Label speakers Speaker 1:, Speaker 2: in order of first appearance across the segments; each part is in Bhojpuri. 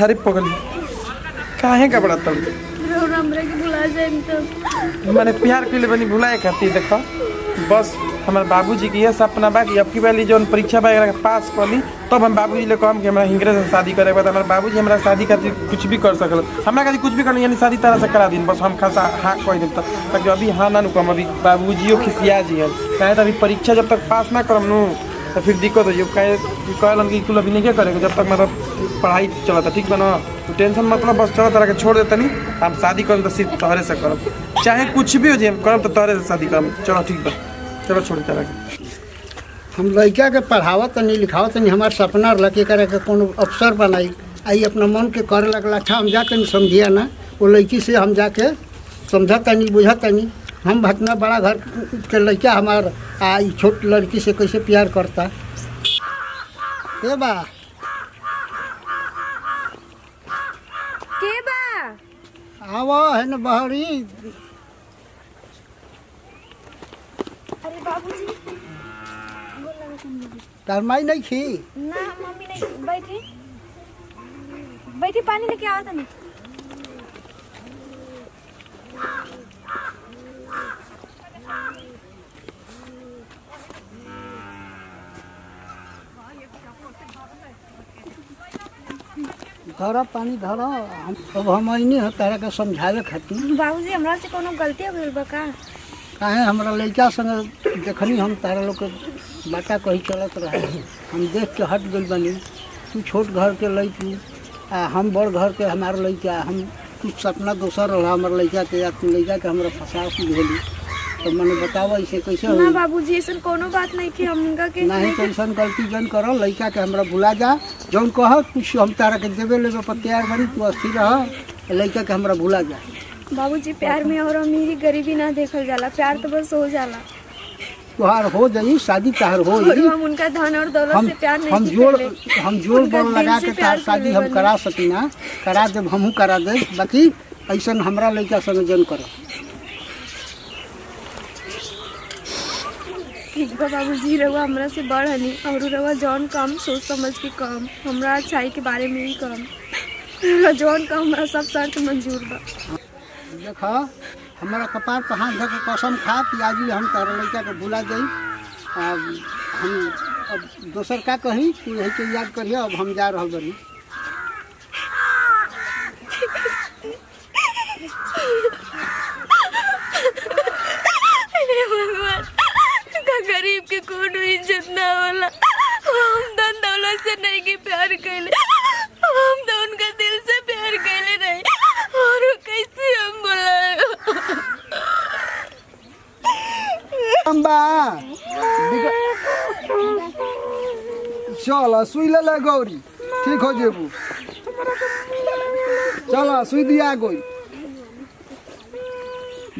Speaker 1: अरे पगली काहे का बड़ा तब मैंने प्यार के लिए बनी भुलाए खाती देखो बस हमारे बाबूजी की यह सपना बा कि अब की वाली जो परीक्षा वगैरह पास कर ली तब हम बाबूजी ले कहम कि हमारा हिंगरे से शादी करे के बाद हमारे बाबूजी हमारा शादी खातिर कुछ भी कर सकल हमारा खातिर कुछ भी करनी यानी शादी तरह से करा दी बस हम खासा हाँ कह देता ताकि अभी हाँ ना नुकम अभी बाबूजियो खिसिया जी है कहे तो अभी परीक्षा जब तक पास ना करम नू तो फिर दिक्कत हो जाए कहलन कि तू अभी नहीं क्या करेगा जब तक मतलब पढ़ाई चलता ठीक बा ना तो टेंशन मतलब बस चलो तरह के छोड़ देता नहीं हम शादी करम तो सिर्फ तोहरे से करम चाहे कुछ भी हो जाए करम तो तोहरे से शादी करम चलो ठीक बा चलो छोड़ तरह के
Speaker 2: हम लड़का के पढ़ावत नहीं लिखावत नहीं हमारे सपना लड़के करे के कोनो अफसर बनाई आई अपना मन के करे लगला अच्छा हम जाके नहीं समझिया ना वो लड़की से हम जाके समझता नहीं बुझता नहीं हम भतना बड़ा घर के लड़का हमार आई छोट लड़की से कैसे प्यार करता के बा आवा है न बहरी
Speaker 3: अरे बाबूजी
Speaker 2: तार माई नहीं खी
Speaker 3: ना मम्मी नहीं बैठी बैठी पानी लेके आओ तनी
Speaker 2: धरा पानी धरा अब हम नहीं हो तारा के समझावे खातिर
Speaker 3: बाबूजी हमरा से कोनो गलती हो गइल बा का
Speaker 2: काहे हमरा लड़का संग देखनी हम तारा लोग के बाटा कही चलत रहे हम देख के हट गइल बनी तू छोट घर के लड़की हम बड़ घर के हमार लड़का हम कुछ सपना दोसर रहा हमार लड़का के या तू लड़का के हमरा फंसा भेली तो मैंने बतावा ऐसे कैसे
Speaker 3: ना बाबूजी ऐसा कोनो बात नहीं कि हमका के
Speaker 2: नहीं टेंशन गलती जन करो लड़का के हमरा भुला जा जौन कह कुछ हम तारा के देवे ले पर तैयार बनी तू अस्थिर रह लड़का के हमरा भुला जा
Speaker 3: बाबूजी प्यार में और अमीरी गरीबी ना देखल जाला प्यार तो बस हो जाला
Speaker 2: तुहार हो जाई शादी तहार हो
Speaker 3: और हम उनका धन और दौलत से प्यार नहीं
Speaker 2: हम जोड़ बड़ लगा के तार शादी हम करा सकी ना करा देब हमहू करा दे बाकी ऐसा हमरा लड़का संग जन करो
Speaker 3: ठीक बा बाबूजी रहुआ हमरा से बड़ हनी और रहुआ जौन काम सोच समझ के काम हमरा अच्छाई के बारे में ही काम रहुआ जौन काम हमरा सब शर्त मंजूर बा
Speaker 2: देखा हमारा कपार पर हाथ धर के कसम खा कि आज हम तारा लड़का के भुला जाई हम अब दोसर का कही तू यही के याद करिए अब हम जा रहा बनी
Speaker 3: गरीब के कोनो इज्जत ना होला हम धन दौलत से नहीं के प्यार कैले हम तो उनका दिल से प्यार कैले नहीं और कैसे हम बोला
Speaker 2: चल सुई ले गौरी ठीक हो जेबू चल सुई दिया गई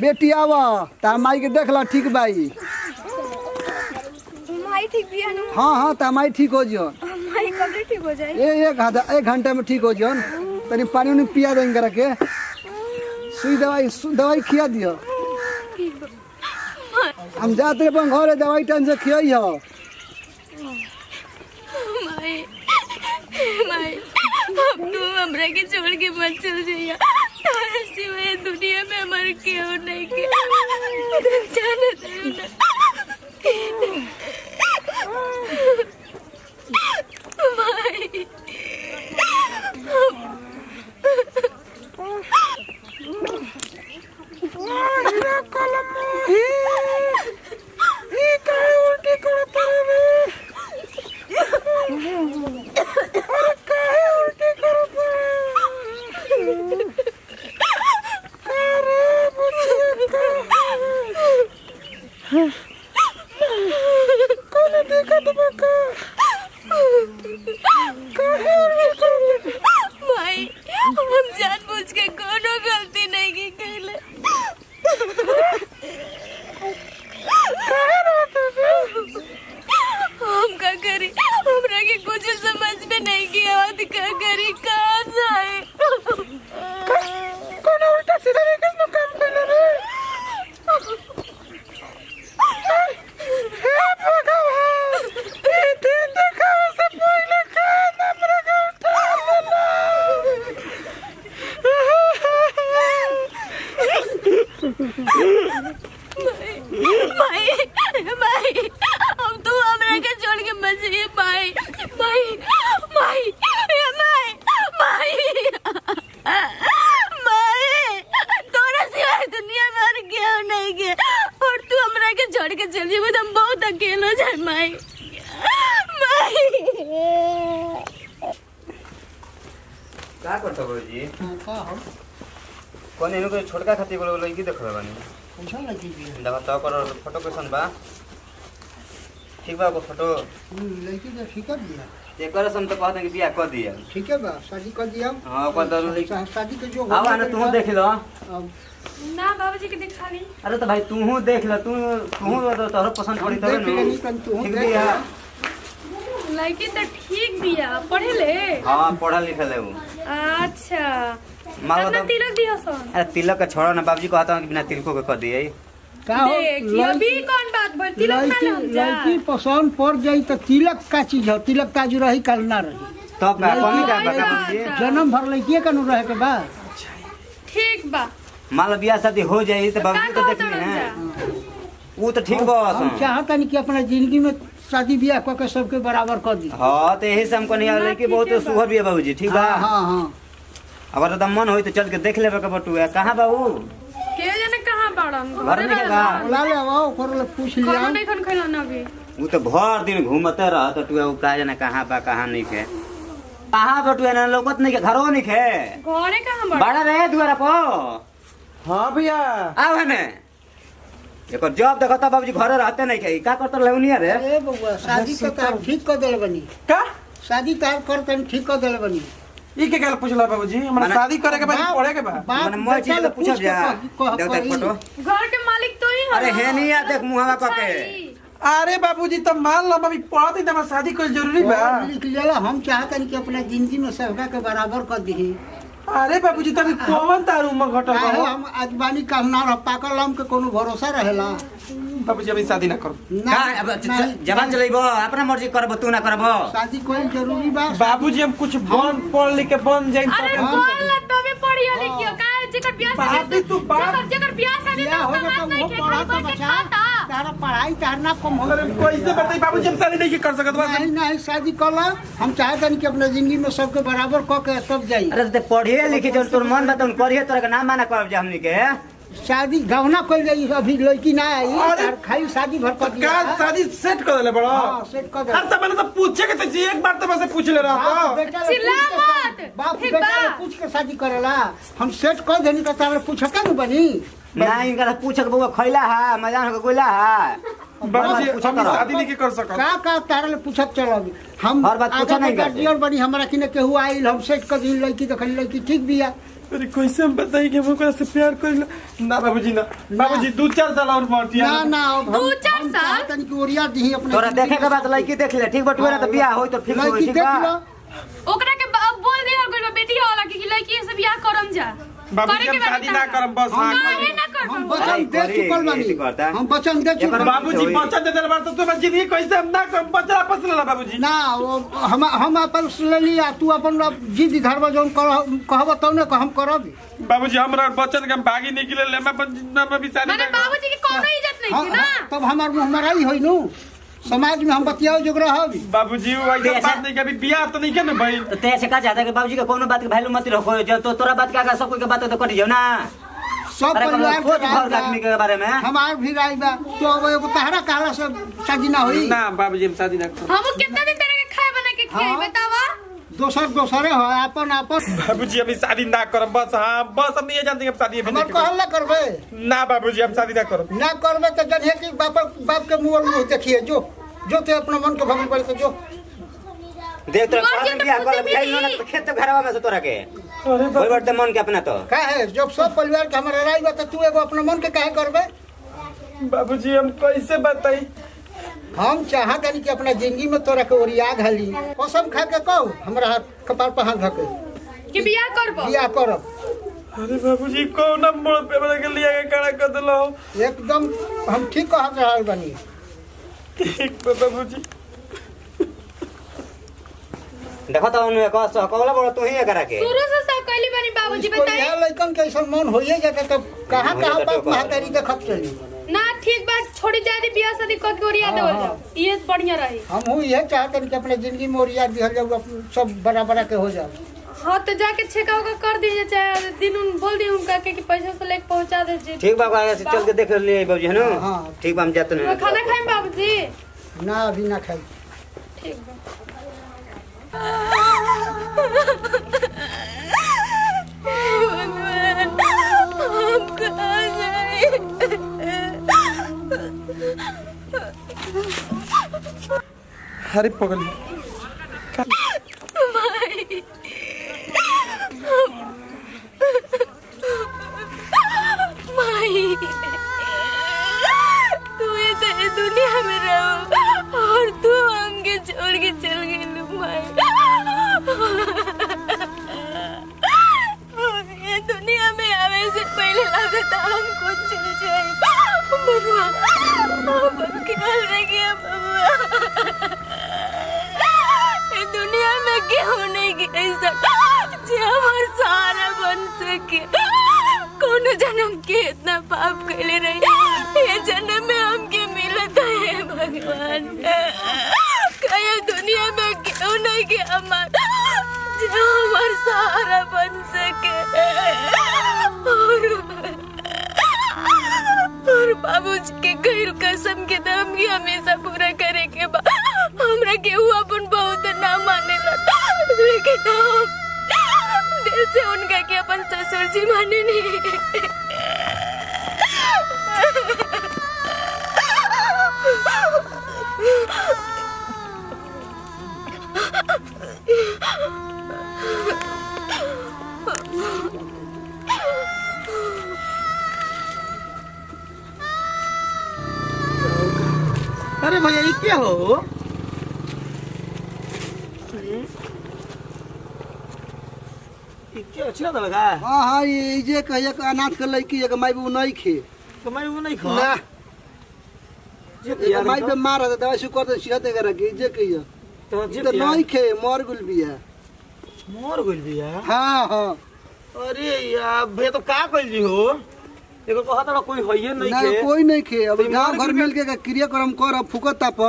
Speaker 2: बेटी आवा तार माई के देख ला ठीक बाई
Speaker 3: माई ठीक भी है ना
Speaker 2: हाँ हाँ तार माई ठीक हो जियो
Speaker 3: माई कब ठीक हो जाए
Speaker 2: एक घंटे में ठीक हो जियो तनी पानी उनी पिया देंगे रखे सुई दवाई खिया दियो हम जाते अपन घर दवाई टाइम से खियाई हो
Speaker 3: माई माई अब तू हमरा के छोड़ के मत चल जाइया तारे सिवाय दुनिया में हमार केहू नहीं के जाने दे ना माई भाई हम जानबूझ के कोनो गलती नहीं की कैले हम का करी हमरा के कुछ समझ में नहीं किया का करी कहां जाए कोनो उल्टा सीधा किसने काम करना रे हे भगवान ये दिन देखा से पहले का हमरा का उठा भाई भाई अब तू हमरा के छोड़ के मत जाइए भाई भाई भाई भाई भाई भाई तोरा सिवाय दुनिया में और केहू नहीं के और तू हमरा के छोड़ के चल जेबे तो हम बहुत अकेला हो जाए भाई भाई
Speaker 4: का करता बाबूजी
Speaker 2: का हो
Speaker 4: कौन इनको कोई छोटका खाती बोले लड़की देखले बानी
Speaker 2: पूछा लगी जी
Speaker 4: देखा तो कर फोटो कैसन बा ठीक बा वो फोटो
Speaker 2: लड़की तो ठीक है दिया
Speaker 4: एकर सम तो कहत कि बियाह कर दिया
Speaker 2: ठीक है बा शादी कर दिया
Speaker 4: हां कर दो लड़की
Speaker 2: शादी के जो
Speaker 4: आवा ना तू देख लो
Speaker 2: अब
Speaker 3: ना बाबूजी के दिखा ली
Speaker 4: अरे तो भाई तू देख ले तू तोहर पसंद पड़ी तब
Speaker 2: देख लेनी तन तू
Speaker 4: ठीक
Speaker 2: देख
Speaker 4: बिया
Speaker 3: लड़की तो ठीक बिया पढ़े ले
Speaker 4: हां पढ़ा लिखल है वो
Speaker 3: अच्छा
Speaker 4: मारो
Speaker 3: कितना
Speaker 4: तो
Speaker 3: तिलक दिया सन
Speaker 4: अरे तिलक का छोड़ो ना बाबूजी कहता हूं कि बिना तिलको के कर दिए
Speaker 2: का हो
Speaker 3: देखिए अभी कौन बात बोल तिलक ना ले हम जा
Speaker 2: लड़की पसंद पड़ जाई तो तिलक का चीज हो तिलक ताजू रही कल ना रही
Speaker 4: तब का कमी का बता बाबूजी
Speaker 2: जन्म भर लड़की का नु रहे के बाद
Speaker 3: ठीक बा
Speaker 4: मान लो बियाह शादी हो जाई तो बाबूजी तो देख ली हैं वो तो ठीक बा
Speaker 2: हम चाहता नहीं कि अपना जिंदगी में शादी ब्याह क के सबके बराबर कर दी
Speaker 4: हां तो यही से हमको नहीं आ लड़की बहुत सुहर भी है बाबूजी ठीक बा
Speaker 2: हाँ हाँ
Speaker 4: अगर तो मन होई तो चल के देख लेबे के बटुआ कहां बाबू
Speaker 3: के जाने कहां बाड़न
Speaker 4: घर में का
Speaker 2: बुला ले आओ ओकर ले पूछ लिया
Speaker 3: खाना नहीं खन खइला ना अभी
Speaker 4: वो तो भर दिन घूमते रहत टुआ वो कहा जाने कहां बा कहां नहीं के कहां बटुआ ना लोकत नहीं के घरो नहीं के
Speaker 3: घरे कहां बाड़
Speaker 4: बड़ा रहे दुआरा पर
Speaker 1: हाँ भैया
Speaker 4: आव ने एको जॉब देखता बाबूजी घरे रहते नहीं के का करत लेउनिया रे
Speaker 2: ए बउआ शादी तो तार ठीक कर देले बनी
Speaker 1: का
Speaker 2: शादी तार करते ठीक कर देले बनी
Speaker 1: ई के कहल पूछला बाबूजी हमरा शादी करे के बाद पढ़े के बाद
Speaker 4: माने मैं चीज तो पूछब जा देख देख फोटो
Speaker 3: घर के मालिक तो ही हो
Speaker 4: अरे हे नहीं आ देख मुहावा क के
Speaker 1: अरे बाबूजी तो मान लो अभी पढ़त ही हमरा शादी कोई जरूरी बा
Speaker 2: लिख लेला हम चाहते कि अपना जिंदगी में सबका के बराबर कर दी
Speaker 1: अरे बाबूजी तभी कौन तार उम्र घटल
Speaker 2: काहे
Speaker 1: बा
Speaker 2: हम आज बानी काल ना रह पाकल हम के कोनो भरोसा रहेला
Speaker 1: बाबूजी अभी शादी ना करो
Speaker 4: का अब जवान चलेबो अपना मर्जी करबो तू ना करबो
Speaker 2: शादी कोई जरूरी बा
Speaker 1: बाबूजी हम कुछ बन पढ़ लिख के बन जाइन
Speaker 3: अरे
Speaker 1: तब हम
Speaker 3: बोल ना तबे पढ़ियो लिखियो का जेकर ब्याह
Speaker 1: बाबी तू बाप
Speaker 3: जेकर ब्याह शादी
Speaker 2: क्या
Speaker 3: ना
Speaker 2: होगा
Speaker 3: बात
Speaker 2: तो
Speaker 3: नहीं
Speaker 2: वो
Speaker 3: के
Speaker 2: पढ़ा
Speaker 3: खाली
Speaker 2: तो
Speaker 3: बैठ के
Speaker 2: बचा
Speaker 3: खाता
Speaker 2: तारा पढ़ाई तारना कम हो
Speaker 1: अरे कैसे बताई बाबूजी हम शादी नहीं कर सकत बा
Speaker 2: नहीं नहीं शादी कर ला हम चाहते कि अपने जिंदगी में सबके बराबर क के तब जाई
Speaker 4: अरे तो पढ़िए लिखे जब तोर मन बा तुम करिए तोरा के नाम माना करब जा हमनी के
Speaker 2: शादी गहना कर जाई अभी लड़की ना आई
Speaker 1: अरे,
Speaker 2: और खाली शादी भर कर दिया
Speaker 1: का शादी सेट कर देले बड़ा
Speaker 2: हाँ, सेट कर दे।
Speaker 1: अरे तो मैंने तो पूछे के तो एक बार तो बस पूछ ले रहा
Speaker 2: बाप
Speaker 1: था
Speaker 2: बेटा ले
Speaker 3: चिल्ला
Speaker 2: पूछ के
Speaker 3: मत।
Speaker 2: शादी- बाप
Speaker 3: ठीक
Speaker 2: बेटा
Speaker 3: बा।
Speaker 2: ले पूछ के शादी करेला हम सेट कर देनी तो तारे पूछता न बनी
Speaker 4: ना इनका पूछक बउआ खइला हा मजान हो गइला हा
Speaker 1: बाबूजी
Speaker 4: पूछा
Speaker 1: हम
Speaker 4: करो।
Speaker 1: शादी नहीं कर सकत
Speaker 2: का तारे ले पूछत चलो अभी हम
Speaker 4: हर बात पूछा नहीं करते।
Speaker 2: गार्जियन बनी हमरा किने केहू आइल हम सेट कर दी लड़की तो खाली लड़की ठीक बिया
Speaker 1: अरे कैसे हम बताई कि हम ओकरा से प्यार करिला ना बाबूजी ना बाबूजी 2-4 साल और मरती
Speaker 2: ना ना अब
Speaker 3: दू चार साल?
Speaker 2: चाहतन कि ओरिया दी अपने
Speaker 4: तोरा देखे के बाद लड़की देख ले ठीक बटुआ ना तो बियाह होई तो फिक्स होई
Speaker 2: लड़की
Speaker 4: ठीक
Speaker 2: देख
Speaker 4: बा
Speaker 2: लो
Speaker 3: ओकरा के बोल दे और कोई बेटी होला कि लड़की से बियाह करम जा
Speaker 1: बाबूजी हम शादी ना करब बस हाँ
Speaker 3: काहे ना कर
Speaker 2: हम
Speaker 3: पाऊ?
Speaker 2: वचन दे
Speaker 4: करी,
Speaker 2: चुकल
Speaker 4: ऐसे
Speaker 2: बानी
Speaker 4: करता।
Speaker 2: हम वचन दे चुकल
Speaker 4: एकर
Speaker 1: बाबूजी बच्चा दे देले बात तो तुम्हारी जिंदगी कैसे हम ना करब बच्चा वापस ले ला बाबूजी
Speaker 2: ना वो हम अपन ले लिया तू अपन जिद धरब जौन कहब तब ने हम करब
Speaker 1: बाबूजी हमरा बच्चन के हम भागी निकले ले मैं मैं भी शादी
Speaker 3: माने
Speaker 1: ना करब।
Speaker 3: बाबूजी के कोनो इज्जत नहीं थी ना
Speaker 2: तब हमार मुंह मराई होई नु समाज में हम बतियाओ जोगरा हबी
Speaker 1: बाबूजी वो ऐसा
Speaker 4: ऐसा-
Speaker 1: बात नहीं कभी बियाह तो नहीं के ना भाई
Speaker 4: तो ते से का चाहता है कि बाबूजी के कोनो बात के वैल्यू मत रखो जब तो तोरा बात का सब कोई के बात तो कट जाओ ना
Speaker 2: सब
Speaker 4: अरे
Speaker 2: परिवार
Speaker 4: सोच
Speaker 2: के
Speaker 4: घर आदमी के बारे में
Speaker 2: हमार भी राय बा तो अब एगो तहरा कहला से शादी ना होई
Speaker 1: ना बाबूजी हम शादी ना करब
Speaker 3: हम कितना दिन तेरे के खाए बना के खियाई
Speaker 2: हाँ।
Speaker 3: बतावा
Speaker 2: दोसरे हो अपन अपन
Speaker 1: बाबूजी अभी शादी ना करब बस हाँ बस हम ये जानते हैं कि हम शादी अभी
Speaker 2: हमार
Speaker 1: नहीं करब
Speaker 2: कहल ना करबे
Speaker 1: ना बाबूजी हम शादी ना करब
Speaker 2: ना करबे तो जनिए कि बाप के मुंह देखिए जो ते अपना मन के भगल पड़े तो जो
Speaker 4: देख तोरा
Speaker 3: मर्जी
Speaker 4: कहन
Speaker 3: तो
Speaker 4: बियाह कर
Speaker 3: खुशी
Speaker 4: बियाह
Speaker 3: मिली।
Speaker 4: ना तो खेत तो घरवा में से तोरा के
Speaker 1: अरे
Speaker 4: कोई बात मन के अपना तो
Speaker 2: का है जब सब परिवार के हमारे राय बा तो तू एगो अपना मन के काहे करबे
Speaker 1: बाबूजी हम कैसे बताई
Speaker 2: हम चाहत हनी कि अपना जिंदगी में तोरा के ओरिया घाली कसम खा के कहू हमरा हाथ कपार पर हाथ धके
Speaker 3: कि बियाह करबो
Speaker 2: बियाह करब
Speaker 1: अरे बाबूजी कौन मोड़ पे बना के लिया के खड़ा कर दिलो
Speaker 2: एकदम हम ठीक कहत रहल बनी
Speaker 1: ठीक बा बाबूजी
Speaker 4: देखो तो उन्हें कह सकला बड़ा तू ही करा के
Speaker 3: शुरू से सब कहली बनी बाबूजी
Speaker 2: इसको
Speaker 3: बताई
Speaker 2: यह लड़कन के ऐसा मन होइए जाता तब कहाँ कहाँ बाप महतारी देखत चली
Speaker 3: ना ठीक बात छोड़ी जाती बियाह शादी कर के ओरिया देवल जाओ ये बढ़िया रही
Speaker 2: हम हूँ यह चाहते हैं कि अपने जिंदगी में ओरिया दिहल जाओ सब बड़ा बड़ा के हो जाओ।
Speaker 3: हाँ तो जाके छेका उका कर दीजिए चाहे दिन उन बोल दी उनका के कि पैसा से लेके पहुंचा दीजिए।
Speaker 4: ठीक बा आगे से चल के देख लिए बाबूजी है ना।
Speaker 2: हाँ।
Speaker 4: ठीक बा हम जाते
Speaker 3: तो
Speaker 4: हैं।
Speaker 3: खाना खाएं बाबूजी।
Speaker 2: ना अभी ना खाई।
Speaker 3: ठीक बा। हम कहाँ जाएं?
Speaker 1: अरे पगली
Speaker 3: माई तू इस दुनिया में रहो और तू हमके छोड़ के चल गई माई। ये दुनिया में आने से पहले लगा था हम कुछ चल जाए बबुआ बस ख्याल रखिए बबुआ। दुनिया में क्यों नहीं कि ऐसा जो हमारा सहारा बन सके। कौन जन्म के इतना पाप कैले रही ये जन्म में हमके मिलत है भगवान। कहीं दुनिया में क्यों नहीं कि हमारा जो हमारा सहारा बन सके। और बाबूजी के कहिल कसम के दम की हमेशा पूरा करे के बाद हमरा के हुआ अपन बहुत ना माने लेकिन हम दिल से उनका के अपन ससुर जी माने नहीं।
Speaker 1: अरे भैया ये क्या हो? क्या अच्छा लगा?
Speaker 2: हाँ हाँ ये जे कहिए कि अनाथ के लड़की एक माई बाबू नहीं खे
Speaker 1: तो मैं वो नहीं खा।
Speaker 2: ना
Speaker 1: जे
Speaker 2: एक माई पे मार दे दवाई सुकर दे सिहत के रखी जे कहिए
Speaker 1: तो
Speaker 2: तो नहीं खे मर गुल भी है।
Speaker 1: मोर गइल बिया।
Speaker 2: हाँ हाँ
Speaker 1: अरे यार भैया तो का कइल जी हो? एगो कहत रहा कोई होइए नहीं
Speaker 2: ना
Speaker 1: के।
Speaker 2: कोई नहीं खे अब
Speaker 1: तो
Speaker 2: गांव
Speaker 1: मर
Speaker 2: घर
Speaker 1: गुल
Speaker 2: मिल के क्रियाक्रम कर फुकत ताप।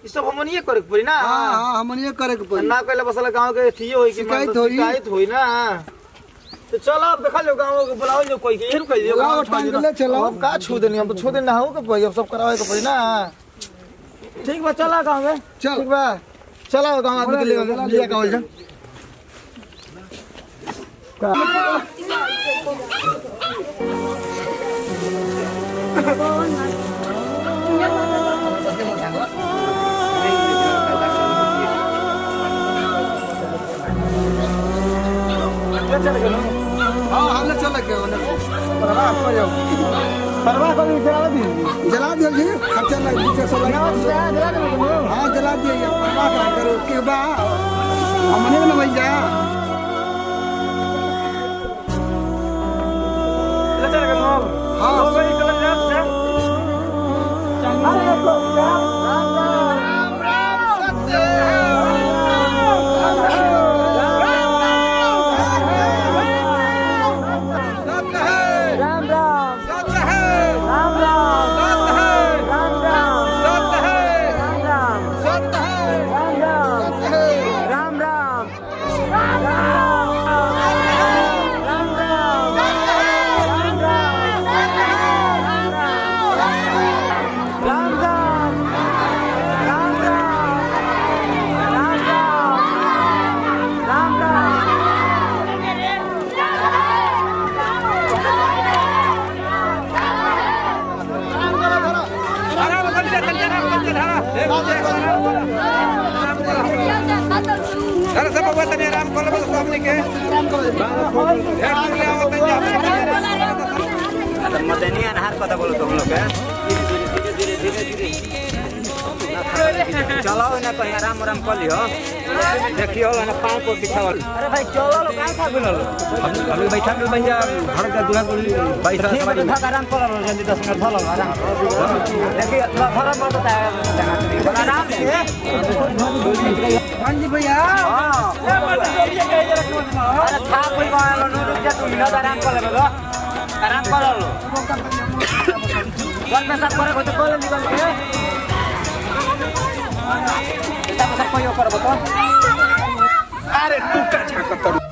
Speaker 1: ई सब हमन ये करे के पड़ी ना।
Speaker 2: हाँ हाँ हमन ये करे के पड़ी।
Speaker 1: ना कहले बसला गांव के थी होई कि
Speaker 2: शिकायत होई।
Speaker 1: शिकायत होई ना। तो चलो अब देखा लो गांव के बुलाओ जो कोई के एहन कह दियो
Speaker 2: बुलाओ, टांग ले चलो।
Speaker 1: अब का छू देनी हम तो छू देनी ना हो के पड़ी अब सब करावे के पड़ी ना। ठीक बा चला गांव में।
Speaker 2: चल।
Speaker 1: ठीक बा चलो गांव आदमी के लिए का जा।
Speaker 2: हाँ हमने चल गया
Speaker 1: परवाह कर जला दी।
Speaker 2: जला दिया जी खर्चा लग पैसा लगा। हाँ जला दिया परवाह क्या करो के बा हमने ना भैया।
Speaker 1: ले चल गए
Speaker 2: हाँ।
Speaker 1: हो गई चल जा जा। अरे तो अरे सब बात नहीं आराम कर लो बस सामने के
Speaker 4: मदनी अनहार पता बोलो तुम लोग है। धीरे धीरे धीरे धीरे धीरे चलो ना कहीं आराम आराम कर लियो देखियो ना पाँव को बिछावल अरे भाई चलो लो कहाँ था बोलो
Speaker 5: अभी बैठा के भैया घर का दूल्हा
Speaker 4: ठीक है भाग आराम करो जल्दी 10 मिनट चलो आराम देखिए थोड़ा बहुत आराम से
Speaker 1: हाँ जी भैया
Speaker 4: अरे था कोई गाना नो रुक जा तुम मिनट आराम कर लो आराम कर लो कल में सब करे तो कल निकल के सब कोई कर बतो
Speaker 1: अरे तू का झाकत